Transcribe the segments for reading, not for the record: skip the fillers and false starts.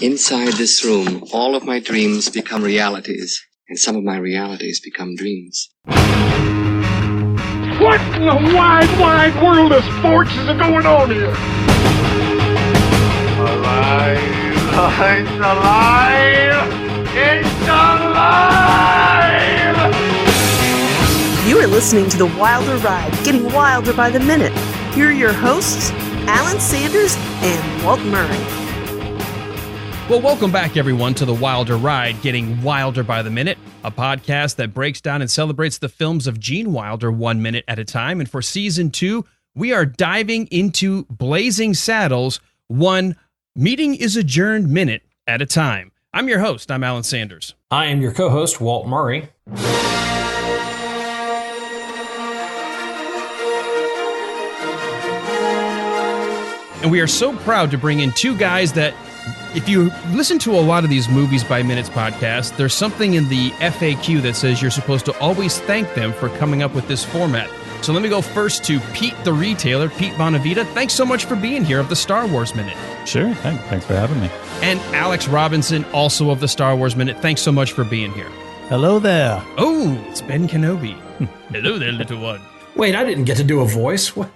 Inside this room, all of my dreams become realities, and some of my realities become dreams. What in the wide, wide world of sports is going on here? Alive! It's alive! It's alive! You are listening to The Wilder Ride, getting wilder by the minute. Here are your hosts, Alan Sanders and Walt Murray. Well, welcome back, everyone, to The Wilder Ride, getting wilder by the minute, a podcast that breaks down and celebrates the films of Gene Wilder 1 minute at a time. And for Season 2, we are diving into Blazing Saddles, one meeting is adjourned minute at a time. I'm your host. I'm Alan Sanders. I am your co-host, Walt Murray. And we are so proud to bring in two guys that, if you listen to a lot of these Movies by Minutes podcasts, there's something in the FAQ that says you're supposed to always thank them for coming up with this format. So let me go first to Pete the Retailer, Pete Bonavita. Thanks so much for being here of the Star Wars Minute. Sure, thanks for having me. And Alex Robinson, also of the Star Wars Minute. Thanks so much for being here. Hello there. Oh, it's Ben Kenobi. Hello there, little one. Wait, I didn't get to do a voice. What?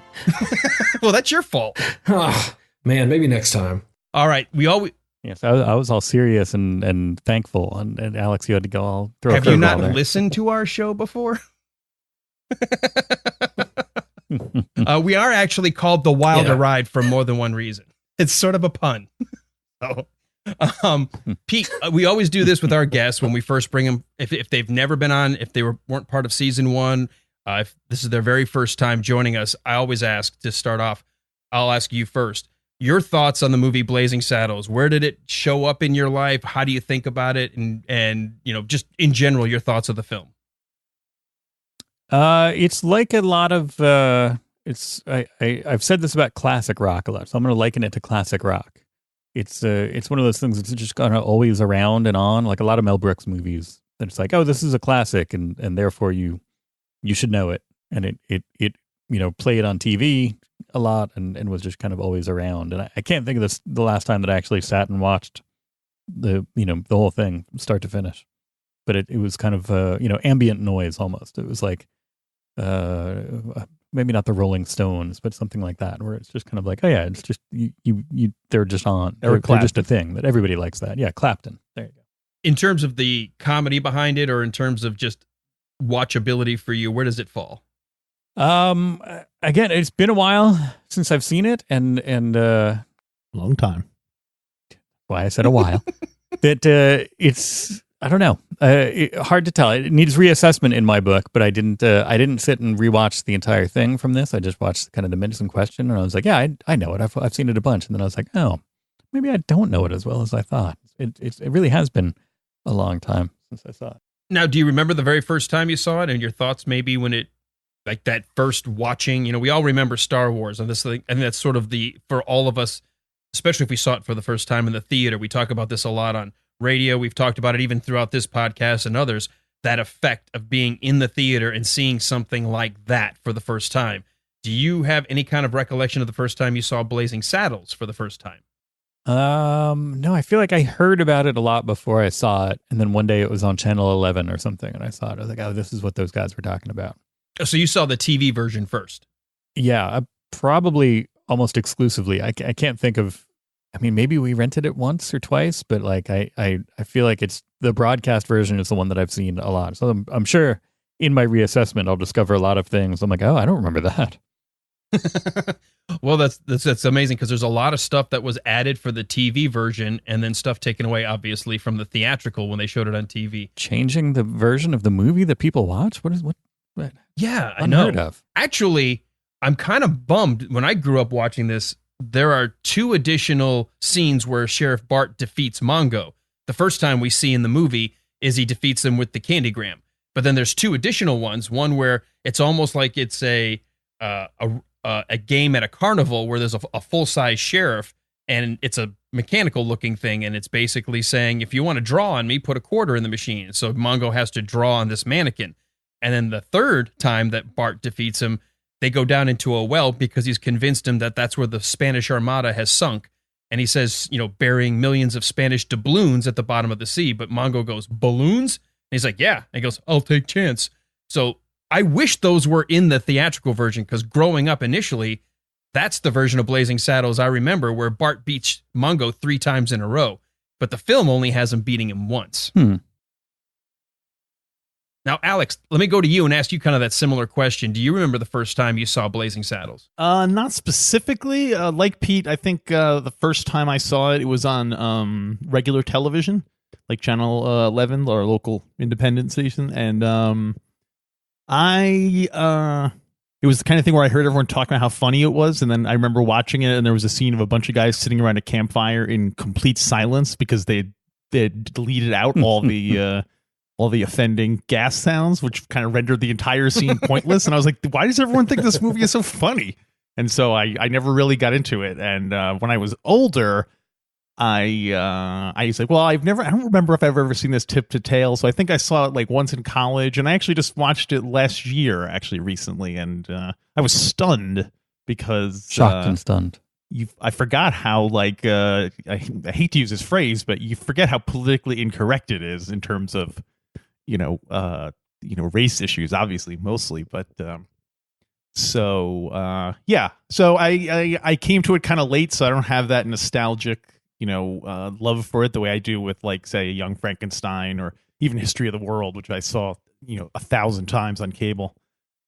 Well, that's your fault. Oh, man, maybe next time. All right, we always... Yes, I was all serious and thankful, and Alex, you had to go all throw a Have you not there. listened to our show before? We are actually called The Wilder Ride for more than one reason. It's sort of a pun. So, Pete, we always do this with our guests when we first bring them. If they've never been on, if they weren't part of Season 1, if this is their very first time joining us, I always ask to start off, I'll ask you first. Your thoughts on the movie Blazing Saddles. Where did it show up in your life? How do you think about it? And you know, just in general, your thoughts of the film. It's like a lot of I've said this about classic rock a lot, so I'm going to liken it to classic rock. It's one of those things that's just kind of always around and on, like a lot of Mel Brooks movies. That it's like, oh, this is a classic, and therefore you should know it, and it you know, played on TV a lot and was just kind of always around. And I can't think of the last time that I actually sat and watched the whole thing start to finish. But it was kind of ambient noise almost. It was like maybe not the Rolling Stones, but something like that, where it's just kind of like, oh yeah, it's just you they're just on. They're just a thing that everybody likes that. Yeah, Clapton. There you go. In terms of the comedy behind it, or in terms of just watchability for you, where does it fall? Again, it's been a while since I've seen it, and long time. Why I said a while. That it's, I don't know, hard to tell. It needs reassessment in my book, but I didn't sit and rewatch the entire thing from this. I just watched kind of the minutes in question, and I was like, yeah, I know it. I've seen it a bunch, and then I was like, oh, maybe I don't know it as well as I thought. It really has been a long time since I saw it. Now, do you remember the very first time you saw it, and your thoughts maybe when it, like that first watching? You know, we all remember Star Wars, and this thing, and that's sort of for all of us, especially if we saw it for the first time in the theater. We talk about this a lot on radio. We've talked about it even throughout this podcast and others, that effect of being in the theater and seeing something like that for the first time. Do you have any kind of recollection of the first time you saw Blazing Saddles for the first time? No, I feel like I heard about it a lot before I saw it. And then one day it was on Channel 11 or something, and I saw it. I was like, oh, this is what those guys were talking about. So you saw the TV version first? Yeah, probably almost exclusively. I can't think of, I mean, maybe we rented it once or twice, but like I feel like it's the broadcast version is the one that I've seen a lot. So I'm sure in my reassessment, I'll discover a lot of things. I'm like, oh, I don't remember that. Well, that's amazing, because there's a lot of stuff that was added for the TV version and then stuff taken away, obviously, from the theatrical when they showed it on TV. Changing the version of the movie that people watch? What? Yeah, I Unheard know. Of. Actually, I'm kind of bummed. When I grew up watching this, there are 2 additional scenes where Sheriff Bart defeats Mongo. The first time we see in the movie is he defeats him with the candygram. But then there's 2 additional ones. One where it's almost like it's a game at a carnival where there's a full-size sheriff, and it's a mechanical-looking thing, and it's basically saying, if you want to draw on me, put a quarter in the machine. So Mongo has to draw on this mannequin. And then the third time that Bart defeats him, they go down into a well because he's convinced him that that's where the Spanish Armada has sunk. and he says, burying millions of Spanish doubloons at the bottom of the sea. But Mongo goes, balloons? And he's like, yeah. And he goes, I'll take chance. So I wish those were in the theatrical version, because growing up initially, that's the version of Blazing Saddles I remember, where Bart beats Mongo 3 times in a row. But the film only has him beating him once. Now, Alex, let me go to you and ask you kind of that similar question. Do you remember the first time you saw Blazing Saddles? Not specifically. Like Pete, I think the first time I saw it, it was on regular television, like Channel 11, or local independent station. And it was the kind of thing where I heard everyone talking about how funny it was. And then I remember watching it, and there was a scene of a bunch of guys sitting around a campfire in complete silence because they had deleted out all the offending gas sounds, which kind of rendered the entire scene pointless. And I was like, why does everyone think this movie is so funny? And so I never really got into it. And when I was older, I was like, well, I don't remember if I've ever seen this tip to tail. So I think I saw it like once in college, and I actually just watched it last year, actually recently. And I was stunned because shocked and stunned. I forgot how, like, I hate to use this phrase, but you forget how politically incorrect it is in terms of, race issues, obviously, mostly. But so I came to it kind of late, so I don't have that nostalgic, love for it the way I do with, like, say, Young Frankenstein or even History of the World, which I saw, 1,000 times on cable.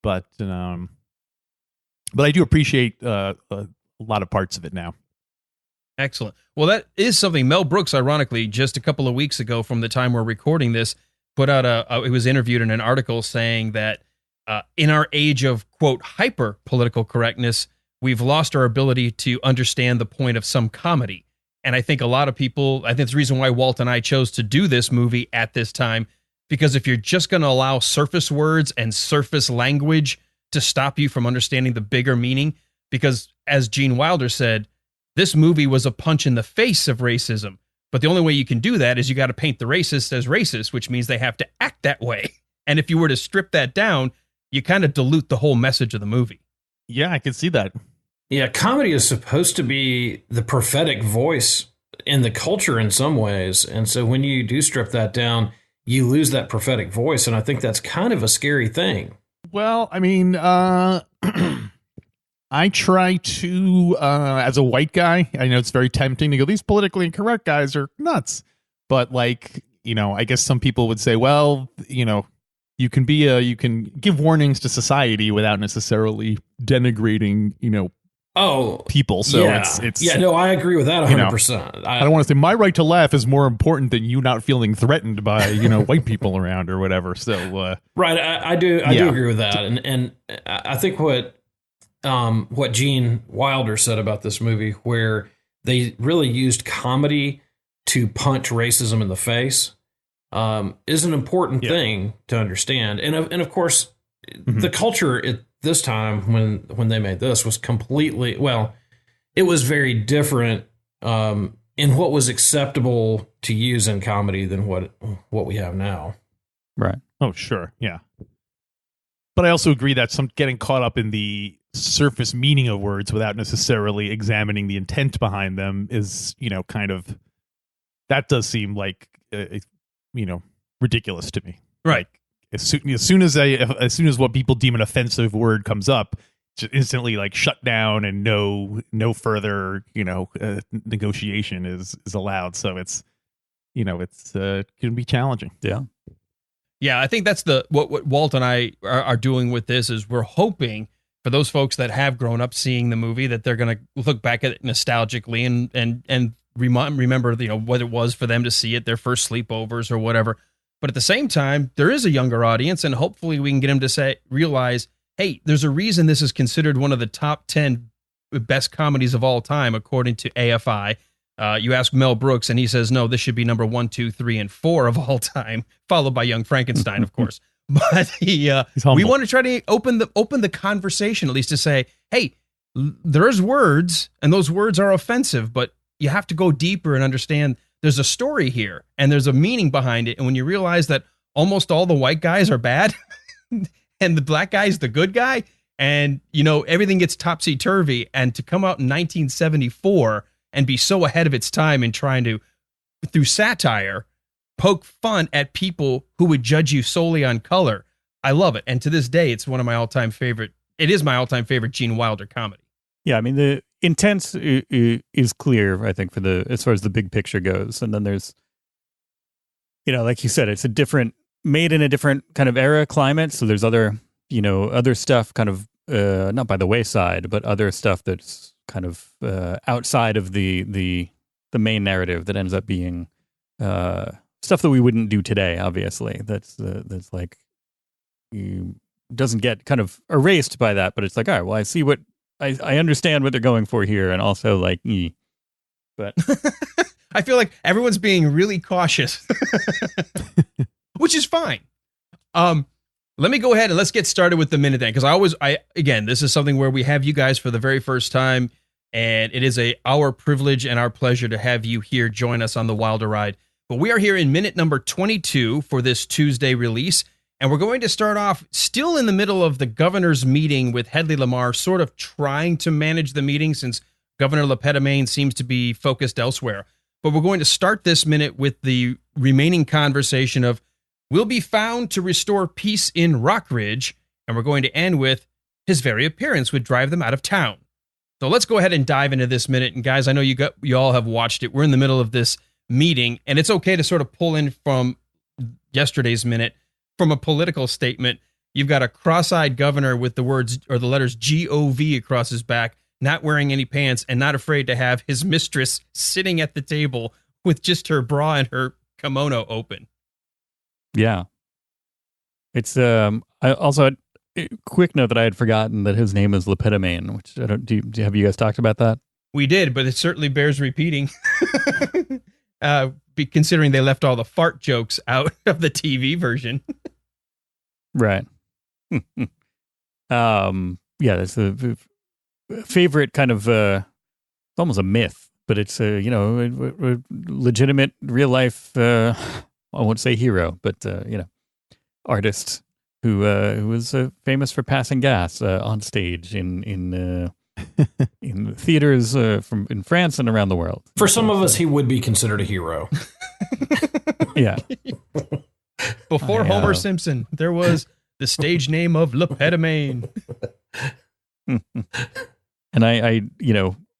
But I do appreciate a lot of parts of it now. Excellent. Well, that is something Mel Brooks, ironically, just a couple of weeks ago from the time we're recording this, put out he was interviewed in an article saying that in our age of, quote, hyper political correctness, we've lost our ability to understand the point of some comedy. And I think a lot of people, I think it's the reason why Walt and I chose to do this movie at this time, because if you're just going to allow surface words and surface language to stop you from understanding the bigger meaning, because as Gene Wilder said, this movie was a punch in the face of racism. But the only way you can do that is you got to paint the racist as racist, which means they have to act that way. And if you were to strip that down, you kind of dilute the whole message of the movie. Yeah, I can see that. Yeah, comedy is supposed to be the prophetic voice in the culture in some ways. And so when you do strip that down, you lose that prophetic voice. And I think that's kind of a scary thing. Well, I mean, I try to, as a white guy, I know it's very tempting to go, these politically incorrect guys are nuts. But, like, I guess some people would say, well, you can give warnings to society without necessarily denigrating, people. So yeah. it's no, I agree with that 100%. I don't want to say my right to laugh is more important than you not feeling threatened by, white people around or whatever. So, right. I do agree with that. And I think what Gene Wilder said about this movie, where they really used comedy to punch racism in the face, is an important thing to understand. And of course, the culture at this time when they made this was completely, well, it was very different in what was acceptable to use in comedy than what we have now. Right. Oh, sure. Yeah. But I also agree that some getting caught up in the surface meaning of words without necessarily examining the intent behind them is, kind of, that does seem like, ridiculous to me. Right. Like, as soon as what people deem an offensive word comes up, just instantly, like, shut down and no further, negotiation is allowed. So it's can be challenging. Yeah. Yeah, I think that's what Walt and I are doing with this is we're hoping for those folks that have grown up seeing the movie that they're going to look back at it nostalgically and remember, what it was for them to see it, their first sleepovers or whatever. But at the same time, there is a younger audience, and hopefully we can get them to realize, hey, there's a reason this is considered one of the top 10 best comedies of all time, according to AFI. You ask Mel Brooks, and he says, no, this should be number 1, 2, 3, and 4 of all time, followed by Young Frankenstein, of course. But we want to try to open the conversation, at least to say, hey, there's words, and those words are offensive, but you have to go deeper and understand there's a story here, and there's a meaning behind it. And when you realize that almost all the white guys are bad, and the black guy's the good guy, and everything gets topsy-turvy, and to come out in 1974 and be so ahead of its time in trying to, through satire, poke fun at people who would judge you solely on color. I love it. And to this day, it's one of my all-time favorite. It is my all-time favorite Gene Wilder comedy. Yeah, I mean, the intent is clear, I think, as far as the big picture goes. And then there's, like you said, it's made in a different kind of era, climate. So there's other stuff kind of, not by the wayside, but other stuff that's kind of outside of the main narrative that ends up being stuff that we wouldn't do today, obviously. That's like, doesn't get kind of erased by that, but it's like, all right, well, I see what, I understand what they're going for here, and also like, but I feel like everyone's being really cautious, which is fine. Let me go ahead and let's get started with the minute then, because again, this is something where we have you guys for the very first time, and it is our privilege and our pleasure to have you here join us on the Wilder Ride. But we are here in minute number 22 for this Tuesday release. And we're going to start off still in the middle of the governor's meeting with Hedley Lamarr, sort of trying to manage the meeting since Governor Lepedemain seems to be focused elsewhere. But we're going to start this minute with the remaining conversation of, will be found to restore peace in Rockridge. And we're going to end with, his very appearance would drive them out of town. So let's go ahead and dive into this minute. And guys, I know you all have watched it. We're in the middle of this meeting, and it's okay to sort of pull in from yesterday's minute. From a political statement, you've got a cross-eyed governor with the words or the letters GOV across his back, not wearing any pants and not afraid to have his mistress sitting at the table with just her bra and her kimono open. Yeah. It's I also a quick note that I had forgotten that his name is Lepedemain, which I don't have you guys talked about that? We did, but it certainly bears repeating. Considering they left all the fart jokes out of the TV version. Right. Yeah, that's a favorite kind of, it's almost a myth, but it's a legitimate real life, I won't say hero, but, artist who was famous for passing gas on stage in theaters in France and around the world. For some of us, he would be considered a hero. Yeah. Before Homer Simpson, there was the stage name of Lepedemain. And I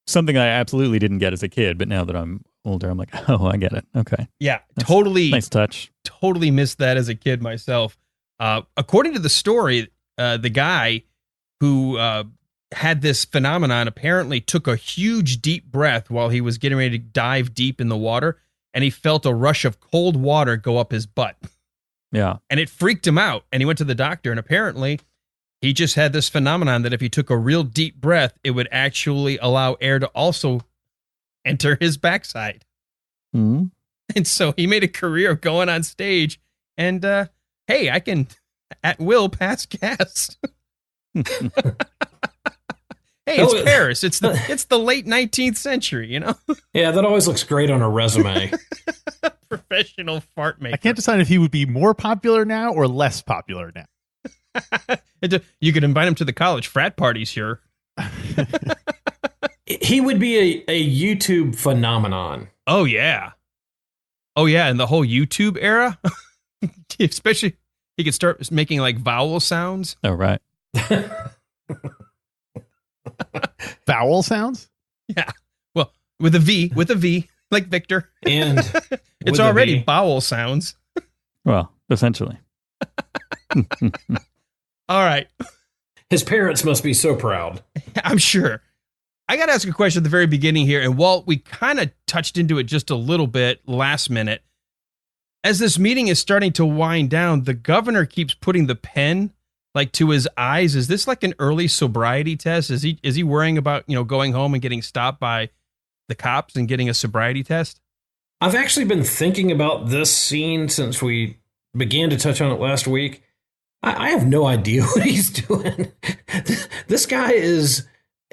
something I absolutely didn't get as a kid, but now that I'm older, I'm like, oh, I get it. Okay. Yeah, totally. Nice touch. Totally missed that as a kid myself. According to the story, the guy who had this phenomenon apparently took a huge deep breath while he was getting ready to dive deep in the water, and he felt a rush of cold water go up his butt. Yeah. And it freaked him out, and he went to the doctor, and apparently he just had this phenomenon that if he took a real deep breath, it would actually allow air to also enter his backside. Mm-hmm. And so he made a career of going on stage and, hey, I can at will pass gas. Hey, it's Paris. It's the late 19th century, Yeah, that always looks great on a resume. Professional fart maker. I can't decide if he would be more popular now or less popular now. You could invite him to the college frat parties here. He would be a YouTube phenomenon. Oh, yeah. And the whole YouTube era. Especially, he could start making like vowel sounds. Oh, right. Vowel sounds? Yeah. Well, with a V, like Victor. And it's already vowel sounds. Well, essentially. All right. His parents must be so proud. I'm sure. I got to ask a question at the very beginning here. And Walt, we kind of touched into it just a little bit last minute. As this meeting is starting to wind down, the governor keeps putting the pen like to his eyes. Is this like an early sobriety test? Is he worrying about, going home and getting stopped by the cops and getting a sobriety test? I've actually been thinking about this scene since we began to touch on it last week. I have no idea what he's doing. This guy is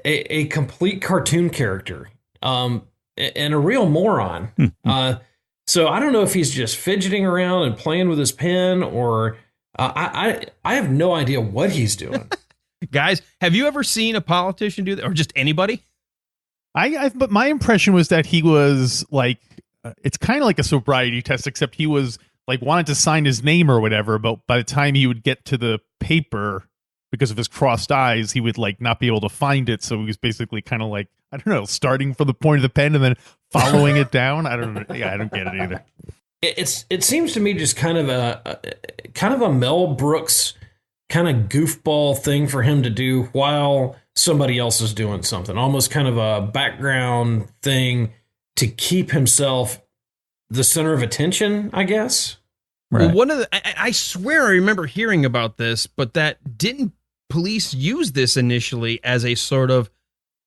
a complete cartoon character, and a real moron. So I don't know if he's just fidgeting around and playing with his pen, or I have no idea what he's doing. Guys, have you ever seen a politician do that, or just anybody? But my impression was that he was like, it's kind of like a sobriety test, except he was like wanted to sign his name or whatever. But by the time he would get to the paper, because of his crossed eyes, he would like not be able to find it. So he was basically kind of like, I don't know, starting from the point of the pen and then following it down. I don't know. Yeah, I don't get it either. It seems to me just kind of a Mel Brooks kind of goofball thing for him to do while somebody else is doing something, almost kind of a background thing to keep himself the center of attention, I guess. Right. Well, I swear I remember hearing about this, but that didn't police use this initially as a sort of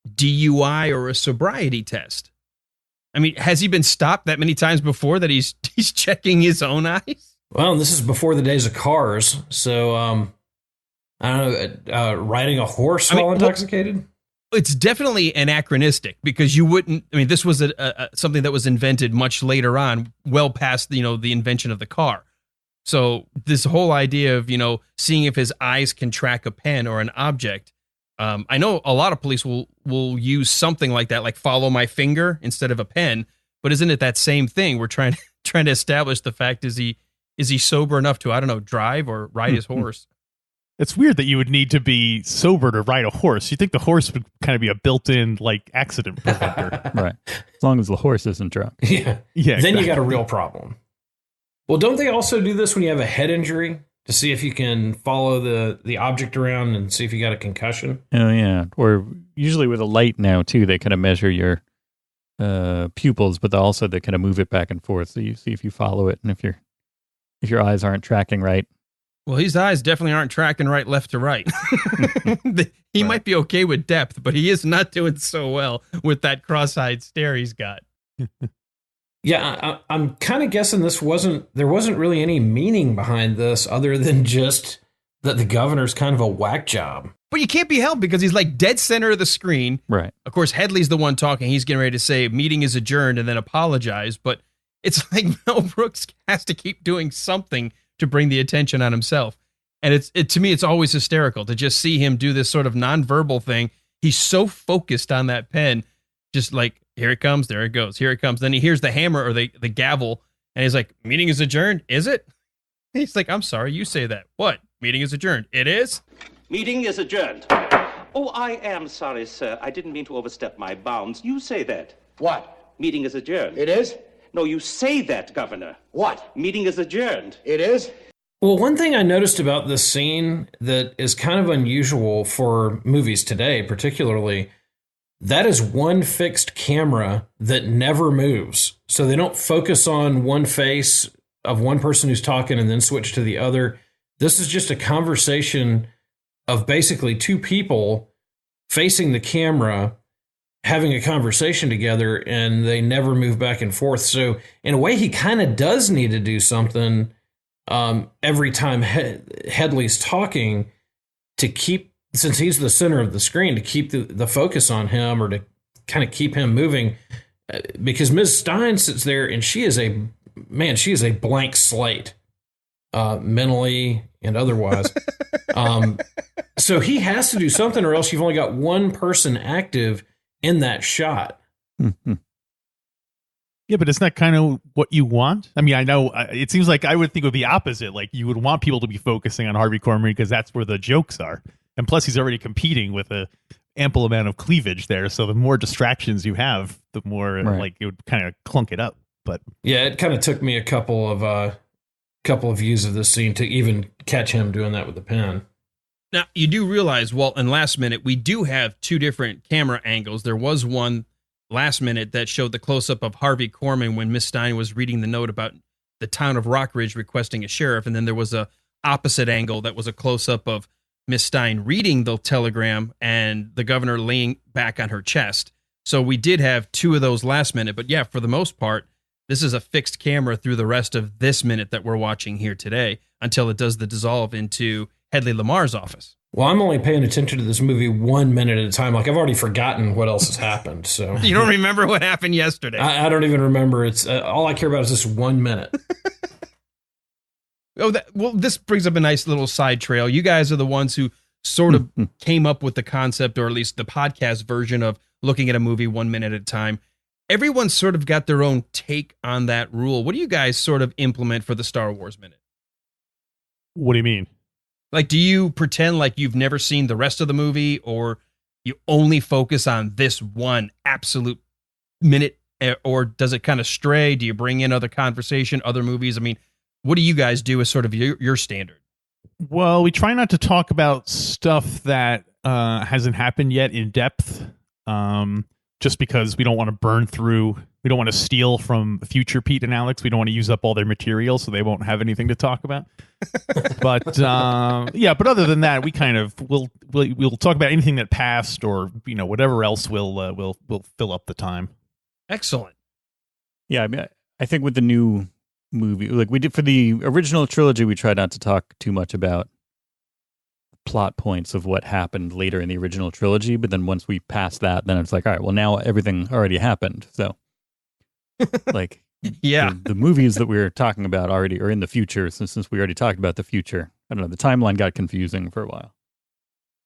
DUI or a sobriety test? I mean, has he been stopped that many times before that he's checking his own eyes? Well, this is before the days of cars, so I don't know, riding a horse while intoxicated? It's definitely anachronistic because you wouldn't. I mean, this was something that was invented much later on, well past the invention of the car. So this whole idea of seeing if his eyes can track a pen or an object. I know a lot of police will use something like that, like follow my finger instead of a pen. But isn't it that same thing? We're trying to establish the fact is he sober enough to, I don't know, drive or ride his horse? It's weird that you would need to be sober to ride a horse. You think the horse would kind of be a built-in like accident preventer, right? As long as the horse isn't drunk. Yeah. Then you got a real problem. Well, don't they also do this when you have a head injury to see if you can follow the object around and see if you got a concussion? Oh yeah, or usually with a light now too. They kind of measure your pupils, but also they kind of move it back and forth, so you see if you follow it and if your eyes aren't tracking right. Well, his eyes definitely aren't tracking right left to right. He might be okay with depth, but he is not doing so well with that cross-eyed stare he's got. Yeah, I'm kind of guessing there wasn't really any meaning behind this other than just that the governor's kind of a whack job. But you can't be helped because he's like dead center of the screen. Right. Of course, Hedley's the one talking. He's getting ready to say meeting is adjourned and then apologize. But it's like Mel Brooks has to keep doing something to bring the attention on himself. And to me, it's always hysterical to just see him do this sort of nonverbal thing. He's so focused on that pen, just like, here it comes, there it goes, here it comes. Then he hears the hammer or the gavel, and he's like, meeting is adjourned, is it? He's like, I'm sorry, you say that. What? Meeting is adjourned. It is? Meeting is adjourned. Oh, I am sorry, sir. I didn't mean to overstep my bounds. You say that. What? Meeting is adjourned. It is? No, you say that, Governor. What? Meeting is adjourned. It is? Well, one thing I noticed about this scene that is kind of unusual for movies today, particularly, that is one fixed camera that never moves. So they don't focus on one face of one person who's talking and then switch to the other. This is just a conversation of basically two people facing the camera, having a conversation together, and they never move back and forth. So in a way, he kind of does need to do something every time Hedley's talking to keep, since he's the center of the screen, to keep the focus on him or to kind of keep him moving. Because Ms. Stein sits there and she is a blank slate, mentally and otherwise. So he has to do something, or else you've only got one person active in that shot. Mm-hmm. Yeah, but isn't that kind of what you want? I mean, I know it seems like I would think of the opposite. Like you would want people to be focusing on Harvey Korman because that's where the jokes are. And plus he's already competing with a ample amount of cleavage there. So the more distractions you have, the more like it would kind of clunk it up. But yeah, it kind of took me a couple of views of this scene to even catch him doing that with the pen. Now, you do realize, Walt, in Last Minute, we do have two different camera angles. There was one Last Minute that showed the close-up of Harvey Korman when Miss Stein was reading the note about the town of Rockridge requesting a sheriff, and then there was a opposite angle that was a close-up of Miss Stein reading the telegram and the governor laying back on her chest. So we did have two of those Last Minute, but yeah, for the most part, this is a fixed camera through the rest of this minute that we're watching here today until it does the dissolve into Hedley Lamarr's office. Well, I'm only paying attention to this movie 1 minute at a time. Like, I've already forgotten what else has happened. So you don't remember what happened yesterday? I don't even remember. It's all I care about is this 1 minute. Well, this brings up a nice little side trail. You guys are the ones who sort of came up with the concept, or at least the podcast version of looking at a movie 1 minute at a time. Everyone's sort of got their own take on that rule. What do you guys sort of implement for the Star Wars Minute? What do you mean? Like, do you pretend like you've never seen the rest of the movie, or you only focus on this one absolute minute, or does it kind of stray? Do you bring in other conversation, other movies? I mean, what do you guys do as sort of your standard? Well, we try not to talk about stuff that hasn't happened yet in depth, just because we don't want to burn through. We don't want to steal from future Pete and Alex. We don't want to use up all their material, so they won't have anything to talk about. But yeah, but other than that, we kind of we'll talk about anything that passed, or whatever else will fill up the time. Excellent. Yeah, I mean, I think with the new movie, like we did for the original trilogy, we tried not to talk too much about plot points of what happened later in the original trilogy, but then once we pass that, then it's like, all right, well, now everything already happened. So like, yeah, the movies that we were talking about already are in the future. Since we already talked about the future, I don't know, the timeline got confusing for a while,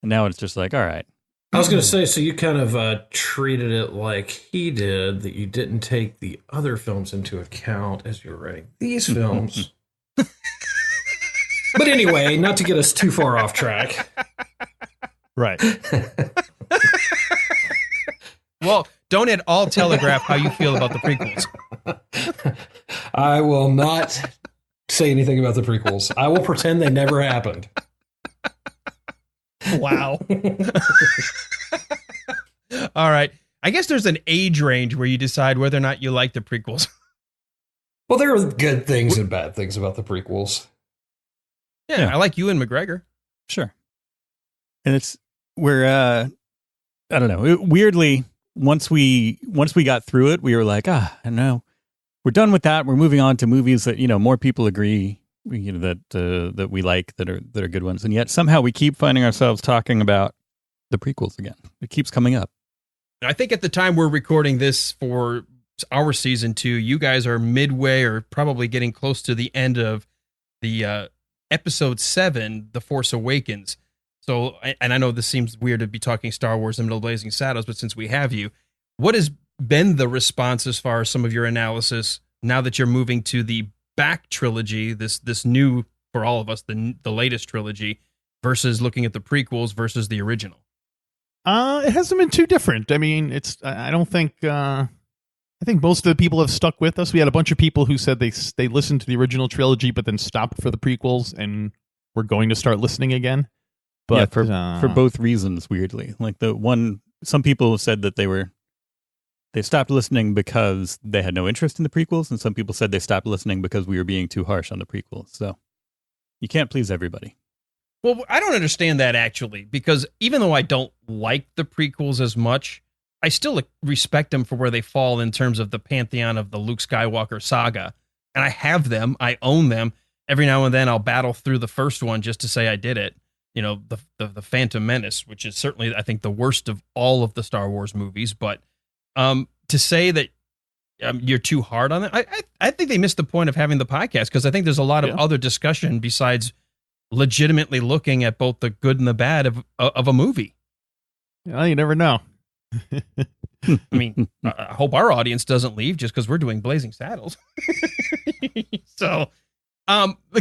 and now it's just like, all right. I was going to say, so you kind of treated it like he did, that you didn't take the other films into account as you were writing these films. But anyway, not to get us too far off track. Right. Well, don't at all telegraph how you feel about the prequels. I will not say anything about the prequels. I will pretend they never happened. Wow. All right. I guess there's an age range where you decide whether or not you like the prequels. Well, there are good things and bad things about the prequels. Yeah, I like Ewan McGregor. Sure. And we're I don't know. Weirdly, once we got through it, we were like, I don't know, we're done with that. We're moving on to movies that more people agree that we like, that are good ones, and yet somehow we keep finding ourselves talking about the prequels again. It keeps coming up. I think at the time we're recording this for our season 2, you guys are midway or probably getting close to the end of the episode 7, The Force Awakens. So, and I know this seems weird to be talking Star Wars in the middle of Blazing Saddles, but since we have you, what has been the response as far as some of your analysis now that you're moving to the back trilogy, this new, for all of us, the latest trilogy, versus looking at the prequels versus the original? It hasn't been too different. I mean, I don't think, I think most of the people have stuck with us. We had a bunch of people who said they listened to the original trilogy, but then stopped for the prequels, and we're going to start listening again. But yeah, for both reasons, weirdly. Like some people said that they stopped listening because they had no interest in the prequels, and some people said they stopped listening because we were being too harsh on the prequels. So you can't please everybody. Well, I don't understand that, actually, because even though I don't like the prequels as much, I still respect them for where they fall in terms of the pantheon of the Luke Skywalker saga. And I have them. I own them. Every now and then I'll battle through the first one just to say I did it. The Phantom Menace, which is certainly, I think, the worst of all of the Star Wars movies. But to say that you're too hard on it, I think they missed the point of having the podcast, because I think there's a lot of other discussion besides legitimately looking at both the good and the bad of a movie. Well, you never know. I mean, I hope our audience doesn't leave just because we're doing Blazing Saddles. So,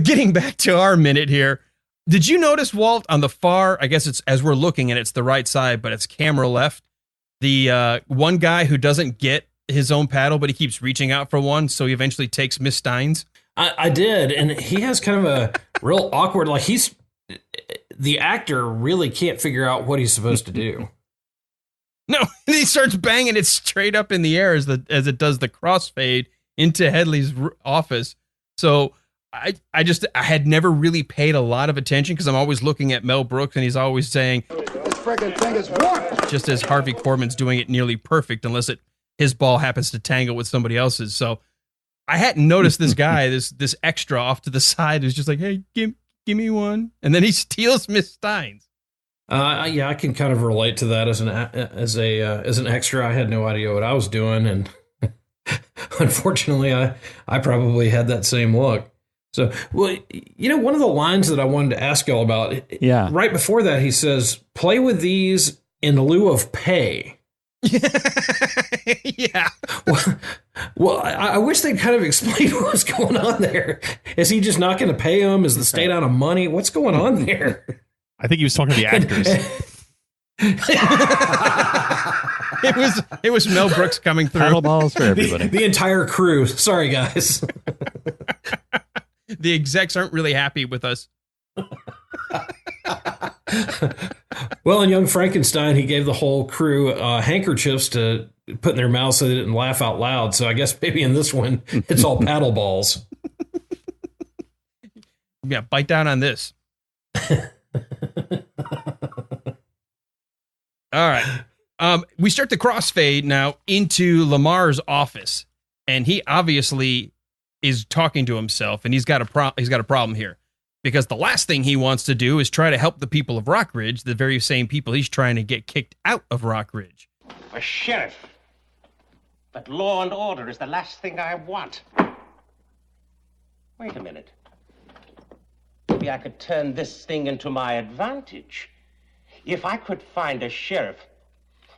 getting back to our minute here, did you notice, Walt, on the far, I guess it's, as we're looking and it's the right side, but it's camera left, the one guy who doesn't get his own paddle, but he keeps reaching out for one, so he eventually takes Miss Stein's? I did, and he has kind of a real awkward, like the actor really can't figure out what he's supposed to do. No, he starts banging it straight up in the air as it does the crossfade into Hedley's office. So I had never really paid a lot of attention because I'm always looking at Mel Brooks and he's always saying, "This friggin' thing is warped," just as Harvey Korman's doing it nearly perfect, unless his ball happens to tangle with somebody else's. So I hadn't noticed this guy, this extra off to the side, who's just like, "Hey, give me one," and then he steals Miss Stein's. Yeah, I can kind of relate to that as an extra. I had no idea what I was doing, and unfortunately, I probably had that same look. So, well, one of the lines that I wanted to ask y'all about, right before that, he says, play with these in lieu of pay. Yeah. Well, I wish they'd kind of explain what's going on there. Is he just not going to pay him? Is the state out of money? What's going on there? I think he was talking to the actors. It was Mel Brooks coming through. Paddle balls for everybody. The entire crew. Sorry, guys. The execs aren't really happy with us. Well, in Young Frankenstein, he gave the whole crew handkerchiefs to put in their mouths so they didn't laugh out loud. So I guess maybe in this one, it's all paddle balls. Yeah, bite down on this. All right. We start the crossfade now into Lamarr's office, and he obviously is talking to himself, and he's got a problem here, because the last thing he wants to do is try to help the people of Rockridge, the very same people he's trying to get kicked out of Rockridge. A sheriff. But law and order is the last thing I want. Wait a minute. Maybe I could turn this thing into my advantage. If I could find a sheriff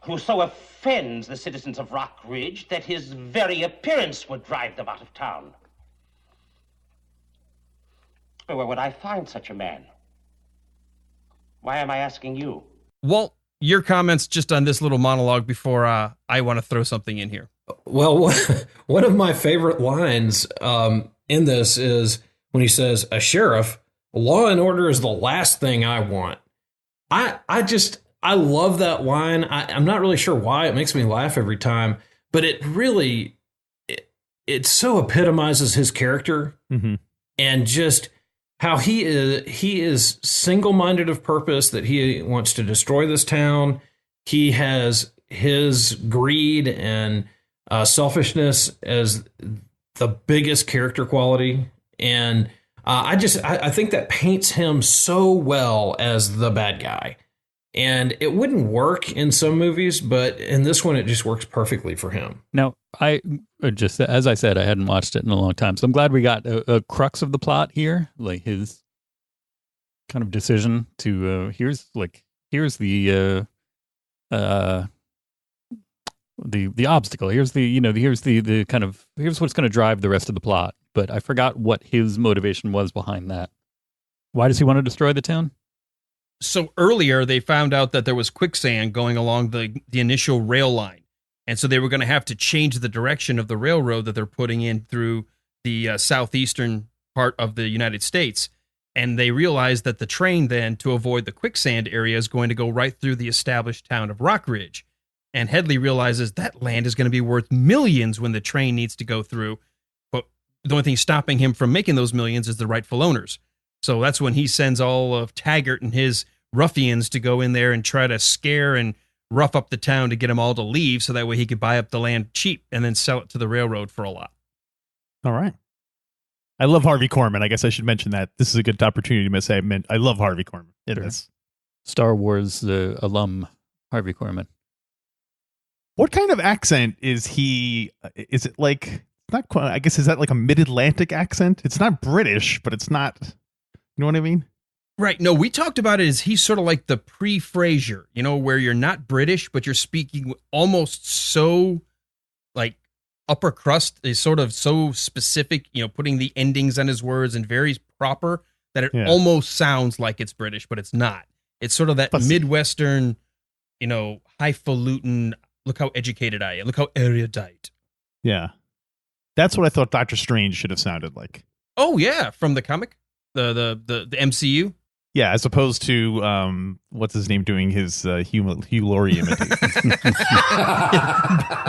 who so offends the citizens of Rockridge that his very appearance would drive them out of town. Where would I find such a man? Why am I asking you? Walt, your comments just on this little monologue before I want to throw something in here. Well, one of my favorite lines in this is when he says, a sheriff, law and order is the last thing I want. I love that line. I'm not really sure why. It makes me laugh every time, but it really, it so epitomizes his character and just how he is single-minded of purpose, that he wants to destroy this town. He has his greed and selfishness as the biggest character quality. And I think that paints him so well as the bad guy. And it wouldn't work in some movies, but in this one, it just works perfectly for him. Now, I just, as I said, I hadn't watched it in a long time, so I'm glad we got a crux of the plot here, like his kind of decision to here's the obstacle. Here's the kind of here's what's going to drive the rest of the plot. But I forgot what his motivation was behind that. Why does he want to destroy the town? So earlier, they found out that there was quicksand going along the initial rail line. And so they were going to have to change the direction of the railroad that they're putting in through the southeastern part of the United States. And they realized that the train then, to avoid the quicksand area, is going to go right through the established town of Rockridge. And Hedley realizes that land is going to be worth millions when the train needs to go through. But the only thing stopping him from making those millions is the rightful owners. So that's when he sends all of Taggart and his ruffians to go in there and try to scare and rough up the town to get them all to leave, so that way he could buy up the land cheap and then sell it to the railroad for a lot. All right. I love Harvey Korman. I guess I should mention that. This is a good opportunity to say I love Harvey Korman. It is. Star Wars alum Harvey Korman. What kind of accent is he? Is it like, not quite, I guess, is that like a mid-Atlantic accent? It's not British, but it's not, you know what I mean? Right. No, we talked about it as he's sort of like the pre-Frasier, where you're not British, but you're speaking almost so like upper crust, is sort of so specific, putting the endings on his words and very proper that it almost sounds like it's British, but it's not. It's sort of that Midwestern, highfalutin, look how educated I am, look how erudite. Yeah. That's what I thought Doctor Strange should have sounded like. Oh, yeah. From the comic, the MCU. Yeah, as opposed to what's his name doing his Hugh Laurie imitation.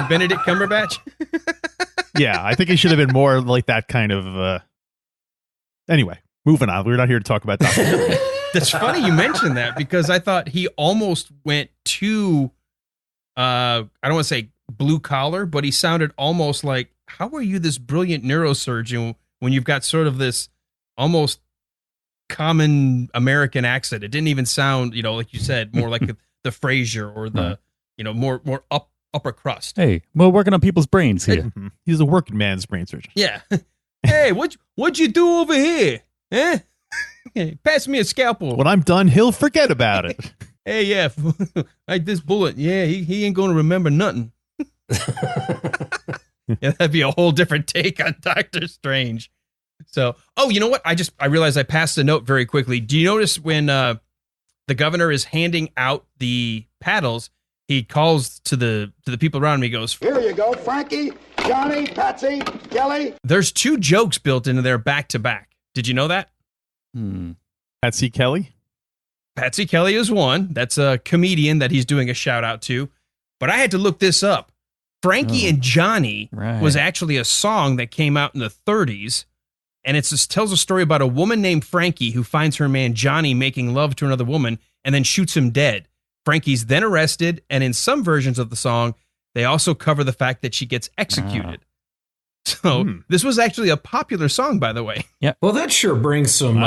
Benedict Cumberbatch. Yeah, I think he should have been more like that kind of. Anyway, moving on. We're not here to talk about that. That's funny you mentioned that, because I thought he almost went too. I don't want to say blue collar, but he sounded almost like, how are you this brilliant neurosurgeon when you've got sort of this almost common American accent? It didn't even sound, like you said, more like the Frasier or the, more upper crust. Hey, we're working on people's brains here. He's a working man's brain surgeon. Yeah. Hey, what'd you do over here? Eh? Pass me a scalpel. When I'm done, he'll forget about it. Hey, yeah, like this bullet. Yeah, he ain't going to remember nothing. Yeah, that'd be a whole different take on Doctor Strange. So, oh, you know what? I realized I passed a note very quickly. Do you notice when the governor is handing out the paddles, he calls to the people around him. He goes, Here you go, Frankie, Johnny, Patsy, Kelly. There's 2 jokes built into there back to back. Did you know that? Patsy Kelly? Patsy Kelly is one. That's a comedian that he's doing a shout out to. But I had to look this up. Frankie and Johnny was actually a song that came out in the 30s. And it tells a story about a woman named Frankie who finds her man Johnny making love to another woman and then shoots him dead. Frankie's then arrested, and in some versions of the song, they also cover the fact that she gets executed. So this was actually a popular song, by the way. Yeah. Well, that sure brings some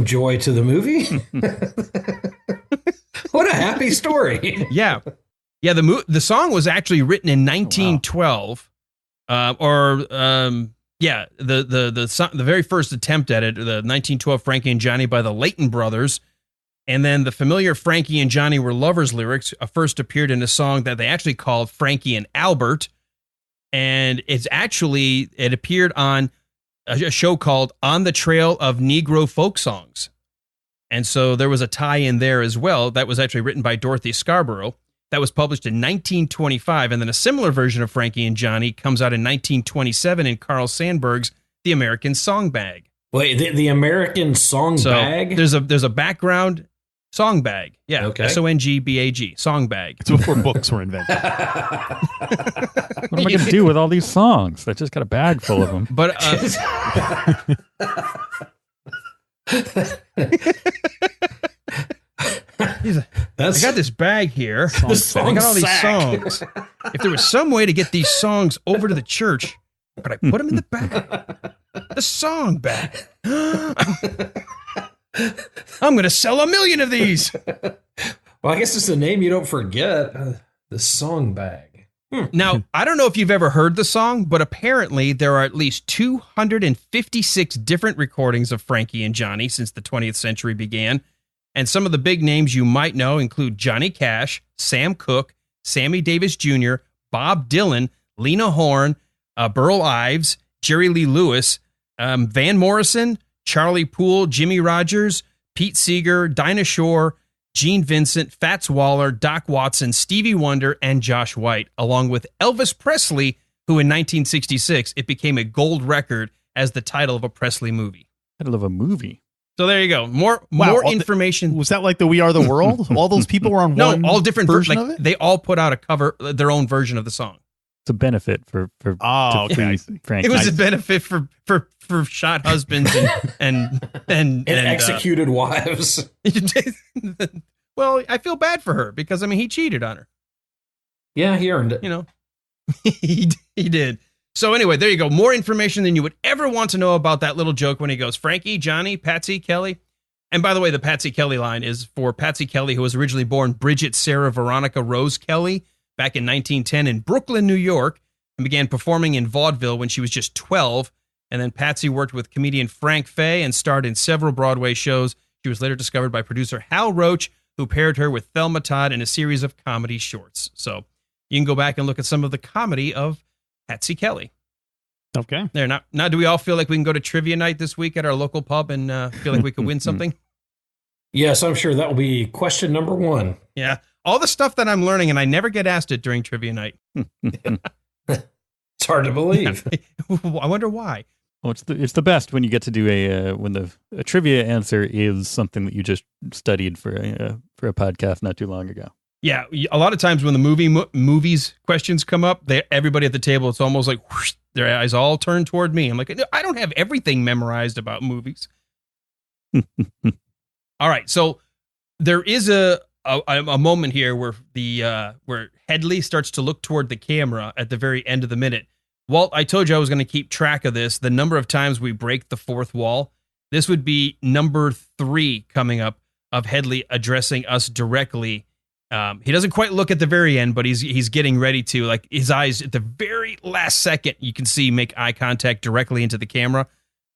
joy to the movie. What a happy story. Yeah. Yeah, the song was actually written in 1912. The very first attempt at it, the 1912 Frankie and Johnny by the Leighton Brothers. And then the familiar Frankie and Johnny Were Lovers lyrics first appeared in a song that they actually called Frankie and Albert. And it appeared on a show called On the Trail of Negro Folk Songs. And so there was a tie-in there as well. That was actually written by Dorothy Scarborough. That was published in 1925. And then a similar version of Frankie and Johnny comes out in 1927 in Carl Sandburg's The American Song Bag. Wait, the American Song Bag? There's a background song bag. Yeah. Okay. SONGBAG. Song bag. It's before books were invented. What am I going to do with all these songs? I just got a bag full of them. But I got this bag here. I got all these songs. If there was some way to get these songs over to the church, could I put them in the bag? The song bag. I'm going to sell 1 million of these. Well, I guess it's a name you don't forget. The Song Bag. Now, I don't know if you've ever heard the song, but apparently there are at least 256 different recordings of Frankie and Johnny since the 20th century began. And some of the big names you might know include Johnny Cash, Sam Cooke, Sammy Davis Jr., Bob Dylan, Lena Horne, Burl Ives, Jerry Lee Lewis, Van Morrison, Charlie Poole, Jimmy Rogers, Pete Seeger, Dinah Shore, Gene Vincent, Fats Waller, Doc Watson, Stevie Wonder, and Josh White, along with Elvis Presley, who in 1966, it became a gold record as the title of a Presley movie. Title of a movie? So there you go. More information. Was that like the We Are the World? All those people were on one all different version of it? They all put out their own version of the song. It's a benefit for Frank. It was a benefit for shot husbands and executed wives. Well, I feel bad for her because he cheated on her. Yeah, he earned it. He did. So anyway, there you go. More information than you would ever want to know about that little joke when he goes, Frankie, Johnny, Patsy, Kelly. And by the way, the Patsy Kelly line is for Patsy Kelly, who was originally born Bridget Sarah Veronica Rose Kelly back in 1910 in Brooklyn, New York, and began performing in vaudeville when she was just 12. And then Patsy worked with comedian Frank Fay and starred in several Broadway shows. She was later discovered by producer Hal Roach, who paired her with Thelma Todd in a series of comedy shorts. So you can go back and look at some of the comedy of Patsy Kelly. Okay. There. Now, do we all feel like we can go to trivia night this week at our local pub and feel like we could win something? Yes, I'm sure that will be question number 1. Yeah. All the stuff that I'm learning, and I never get asked it during trivia night. It's hard to believe. I wonder why. Well, it's the best when you get to do when a trivia answer is something that you just studied for a podcast not too long ago. Yeah, a lot of times when the movies questions come up, everybody at the table, it's almost like whoosh, their eyes all turn toward me. I'm like, I don't have everything memorized about movies. All right, so there is a moment here where where Hedley starts to look toward the camera at the very end of the minute. Walt, I told you I was going to keep track of this. The number of times we break the fourth wall. This would be number 3 coming up of Hedley addressing us directly He doesn't quite look at the very end, but he's getting ready to, like, his eyes at the very last second, you can see make eye contact directly into the camera.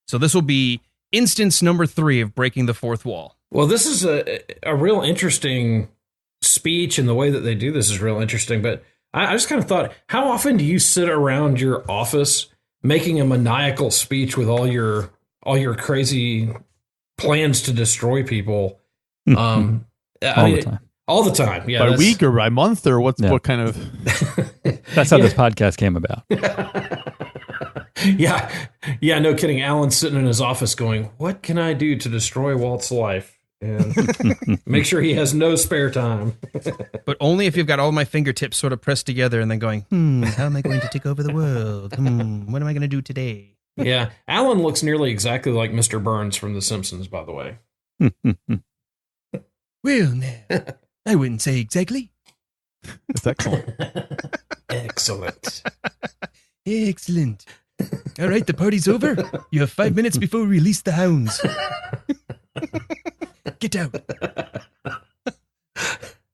So this will be instance number 3 of breaking the fourth wall. Well, this is a real interesting speech, and the way that they do this is real interesting. But I just kind of thought, how often do you sit around your office making a maniacal speech with all your crazy plans to destroy people? All the time. All the time, yeah. By week or by month, or what kind of... That's how this podcast came about. Yeah, no kidding. Alan's sitting in his office going, what can I do to destroy Walt's life? And make sure he has no spare time. But only if you've got all my fingertips sort of pressed together and then going, how am I going to take over the world? What am I going to do today? Yeah, Alan looks nearly exactly like Mr. Burns from The Simpsons, by the way. Well, now, I wouldn't say exactly. It's excellent. Excellent. Excellent. All right, the party's over. You have 5 minutes before we release the hounds. Get out.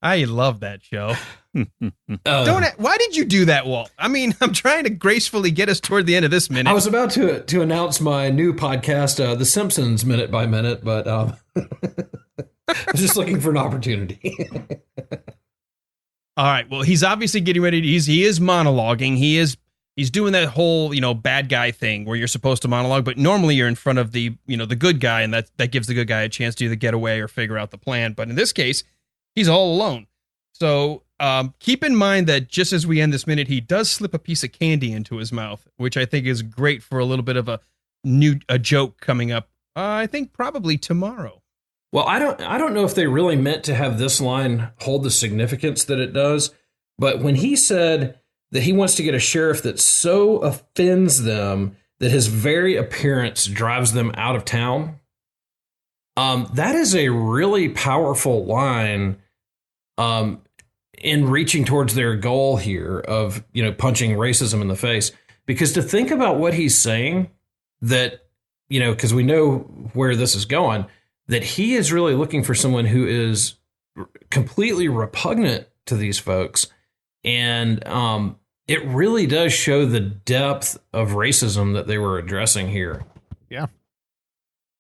I love that show. Why did you do that, Walt? I mean, I'm trying to gracefully get us toward the end of this minute. I was about to announce my new podcast, The Simpsons Minute by Minute, but I was just looking for an opportunity. All right. Well, he's obviously getting ready. He is monologuing. He's doing that whole, bad guy thing where you're supposed to monologue, but normally you're in front of the good guy, and that gives the good guy a chance to either get away or figure out the plan. But in this case, he's all alone. So keep in mind that just as we end this minute, he does slip a piece of candy into his mouth, which I think is great for a little bit of a joke coming up. I think probably tomorrow. Well, I don't know if they really meant to have this line hold the significance that it does, but when he said that he wants to get a sheriff that so offends them that his very appearance drives them out of town, that is a really powerful line in reaching towards their goal here of, punching racism in the face. Because to think about what he's saying, that, because we know where this is going, that he is really looking for someone who is completely repugnant to these folks. And it really does show the depth of racism that they were addressing here. Yeah.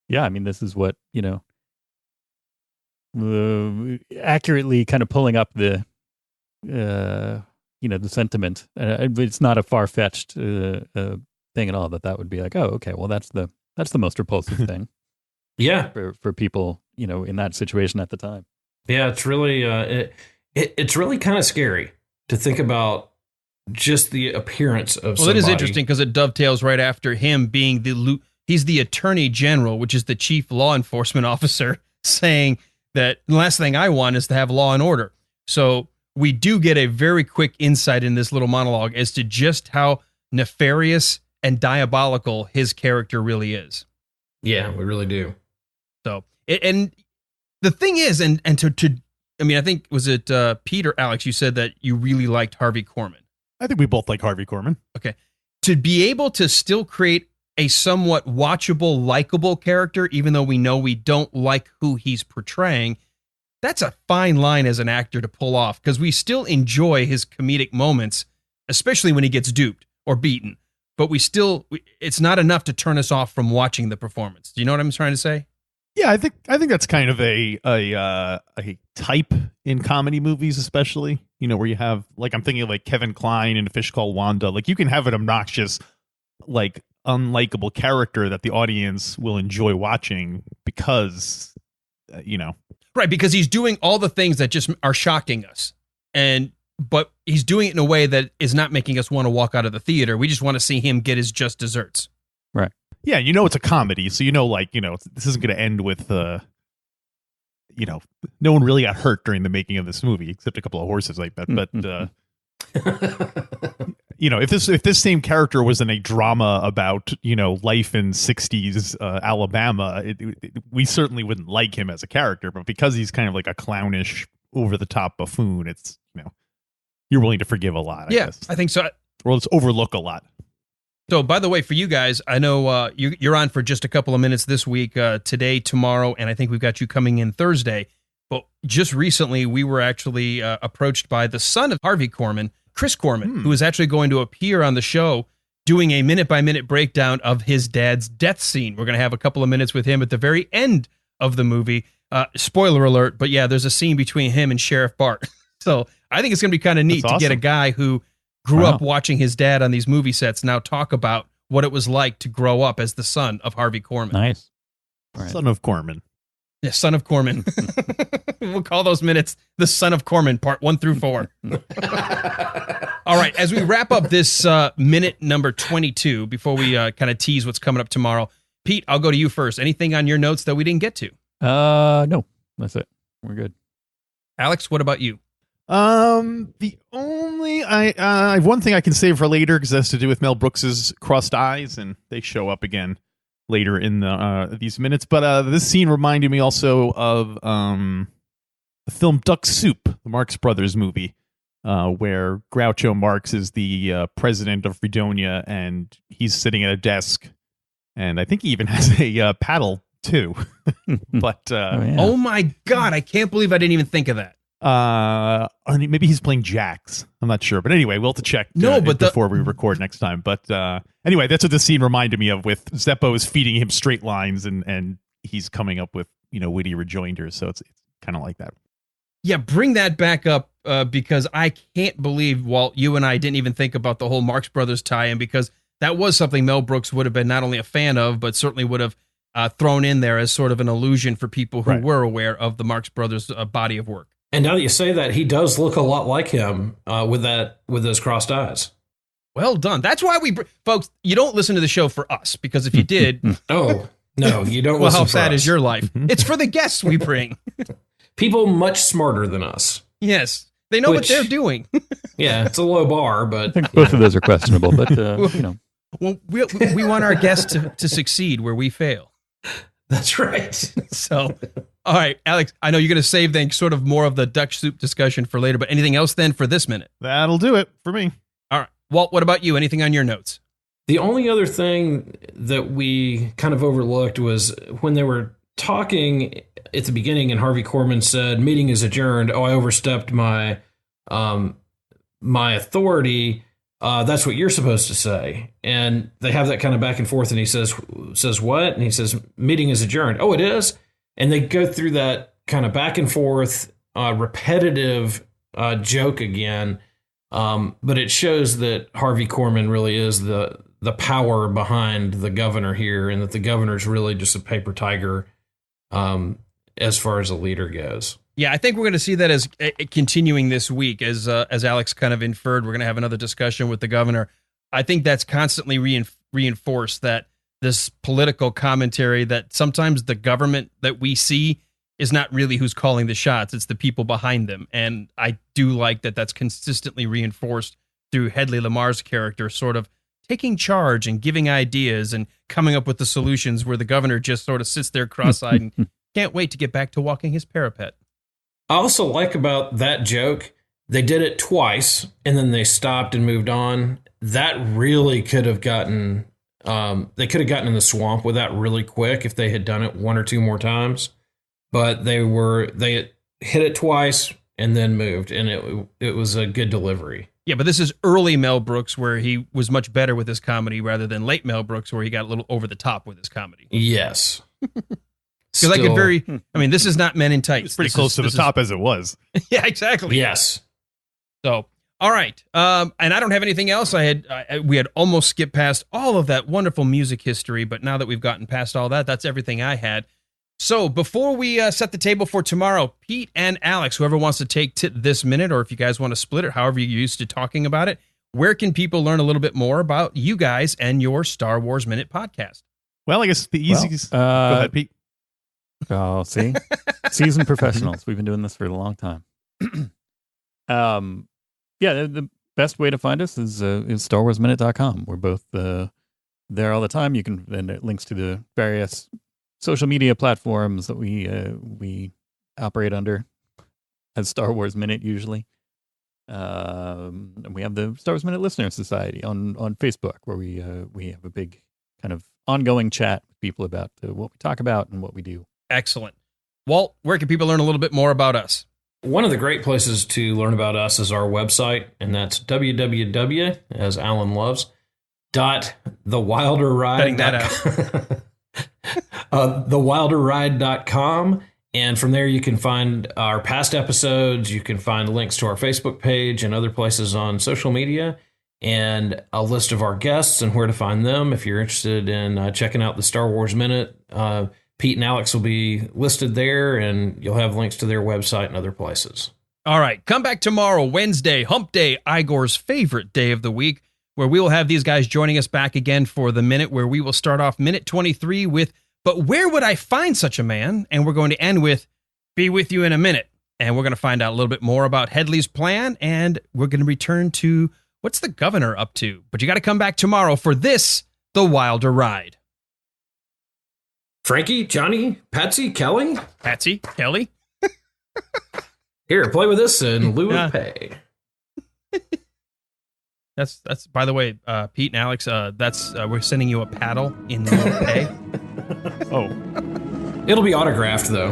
Yeah, I mean, this is what, accurately kind of pulling up the sentiment. It's not a far-fetched thing at all that would be like, oh, okay, well, that's the most repulsive thing. Yeah, for people, in that situation at the time. Yeah, it's really it's really kind of scary to think about just the appearance of. Well, it is interesting because it dovetails right after him being he's the attorney general, which is the chief law enforcement officer, saying that the last thing I want is to have law and order. So we do get a very quick insight in this little monologue as to just how nefarious and diabolical his character really is. Yeah, we really do. So, and the thing is, I think, was it Pete or Alex, you said that you really liked Harvey Korman. I think we both like Harvey Korman. Okay. To be able to still create a somewhat watchable, likable character, even though we know we don't like who he's portraying, that's a fine line as an actor to pull off, because we still enjoy his comedic moments, especially when he gets duped or beaten. But it's not enough to turn us off from watching the performance. Do you know what I'm trying to say? Yeah, I think that's kind of a type in comedy movies, especially, where you have, like, I'm thinking of like Kevin Kline in A Fish Called Wanda. Like, you can have an obnoxious, like, unlikable character that the audience will enjoy watching because, Right, because he's doing all the things that just are shocking us. But he's doing it in a way that is not making us want to walk out of the theater. We just want to see him get his just desserts. Right. Yeah, it's a comedy, so this isn't going to end with no one really got hurt during the making of this movie, except a couple of horses like that. But if this same character was in a drama about life in 60s Alabama, we certainly wouldn't like him as a character. But because he's kind of like a clownish, over the top buffoon, it's you're willing to forgive a lot. I guess. I think so. Or let's overlook a lot. So, by the way, for you guys, I know you're on for just a couple of minutes this week, today, tomorrow, and I think we've got you coming in Thursday. But just recently, we were actually approached by the son of Harvey Korman, Chris Korman, who is actually going to appear on the show doing a minute-by-minute breakdown of his dad's death scene. We're going to have a couple of minutes with him at the very end of the movie. Spoiler alert, but yeah, there's a scene between him and Sheriff Bart. So I think it's going to be kind of neat to get a guy who grew up watching his dad on these movie sets now talk about what it was like to grow up as the son of Harvey Korman. Nice. Right. Son of Corman. Yeah, son of Corman. We'll call those minutes the son of Corman, part 1 through 4. All right, as we wrap up this minute number 22, before we kind of tease what's coming up tomorrow, Pete, I'll go to you first. Anything on your notes that we didn't get to? No, that's it. We're good. Alex, what about you? The only I have one thing I can save for later because it has to do with Mel Brooks's crossed eyes, and they show up again later in these minutes. But this scene reminded me also of the film Duck Soup, the Marx Brothers movie, where Groucho Marx is the president of Fredonia, and he's sitting at a desk, and I think he even has a paddle too. But oh my God, I can't believe I didn't even think of that. Maybe he's playing jacks. I'm not sure, but anyway, we'll have to check. Before we record next time. But anyway, that's what this scene reminded me of. With Zeppo is feeding him straight lines, and he's coming up with witty rejoinders. So it's kind of like that. Yeah, bring that back up because I can't believe, Walt, you and I didn't even think about the whole Marx Brothers tie-in, because that was something Mel Brooks would have been not only a fan of, but certainly would have thrown in there as sort of an illusion for people who were aware of the Marx Brothers body of work. And now that you say that, he does look a lot like him with those crossed eyes. Well done. That's why folks, you don't listen to the show for us, because if you did... Oh, no, you don't well, listen how for sad us. is your life? It's for the guests we bring. People much smarter than us. Yes. They know what they're doing. Yeah, it's a low bar, but... I think both of those are questionable, but, Well, we want our guests to succeed where we fail. That's right. So, all right, Alex, I know you're going to save then sort of more of the Duck Soup discussion for later, but anything else then for this minute? That'll do it for me. All right. Walt, what about you? Anything on your notes? The only other thing that we kind of overlooked was when they were talking at the beginning and Harvey Korman said, "Meeting is adjourned. Oh, I overstepped my my authority. That's what you're supposed to say." And they have that kind of back and forth, and he says what? And he says, "Meeting is adjourned." Oh, it is? And they go through that kind of back and forth, repetitive joke again. But it shows that Harvey Korman really is the power behind the governor here, and that the governor's really just a paper tiger as far as a leader goes. Yeah, I think we're going to see that as continuing this week, as Alex kind of inferred. We're going to have another discussion with the governor. I think that's constantly reinforced, that this political commentary, that sometimes the government that we see is not really who's calling the shots. It's the people behind them. And I do like that that's consistently reinforced through Hedley Lamarr's character, sort of taking charge and giving ideas and coming up with the solutions, where the governor just sort of sits there cross-eyed and can't wait to get back to walking his parapet. I also like about that joke, they did it twice and then they stopped and moved on. That really could have gotten, they could have gotten in the swamp with that really quick if they had done it one or two more times. But they hit it twice and then moved, and it was a good delivery. Yeah, but this is early Mel Brooks, where he was much better with his comedy, rather than late Mel Brooks, where he got a little over the top with his comedy. Yes. Because I mean, this is not Men in Tights. It's pretty close to the top as it was. Yeah, exactly. Yes. So, all right. And I don't have anything else. We had almost skipped past all of that wonderful music history, but now that we've gotten past all that, that's everything I had. So before we set the table for tomorrow, Pete and Alex, whoever wants to take this minute, or if you guys want to split it, however you're used to talking about it, where can people learn a little bit more about you guys and your Star Wars Minute podcast? Well, I guess the easiest... go ahead, Pete. Oh, see? Seasoned professionals. We've been doing this for a long time. The best way to find us is StarWarsMinute.com. We're both there all the time. You can, and links to the various social media platforms that we operate under as Star Wars Minute usually. And we have the Star Wars Minute Listener Society on Facebook, where we have a big kind of ongoing chat with people about what we talk about and what we do. Excellent. Walt, where can people learn a little bit more about us? One of the great places to learn about us is our website, and that's www, as Alan loves, .thewilderride. Cutting that out. thewilderride.com. And from there, you can find our past episodes. You can find links to our Facebook page and other places on social media, and a list of our guests and where to find them. If you're interested in checking out the Star Wars Minute, Pete and Alex will be listed there, and you'll have links to their website and other places. All right. Come back tomorrow, Wednesday, Hump Day, Igor's favorite day of the week, where we will have these guys joining us back again for the minute, where we will start off minute 23 with, but where would I find such a man? And we're going to end with, be with you in a minute. And we're going to find out a little bit more about Hedley's plan, and we're going to return to what's the governor up to. But you got to come back tomorrow for this, The Wilder Ride. Frankie, Johnny, Patsy, Kelly? Patsy, Kelly? Here, play with this in lieu of pay. That's by the way, Pete and Alex, that's we're sending you a paddle in lieu of pay. Oh. It'll be autographed, though.